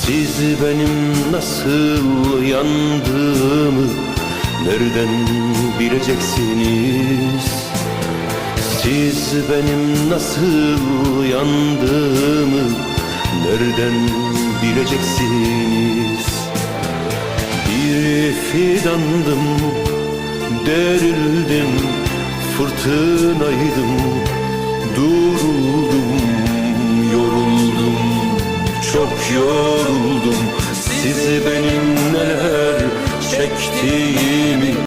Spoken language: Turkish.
Siz benim nasıl yandığımı nereden bileceksiniz? Siz benim nasıl yandığımı nereden bileceksiniz? Bir fidandım, derildim, fırtınaydım, duruldum, yoruldum, çok yoruldum. Siz benim neler çektiğimi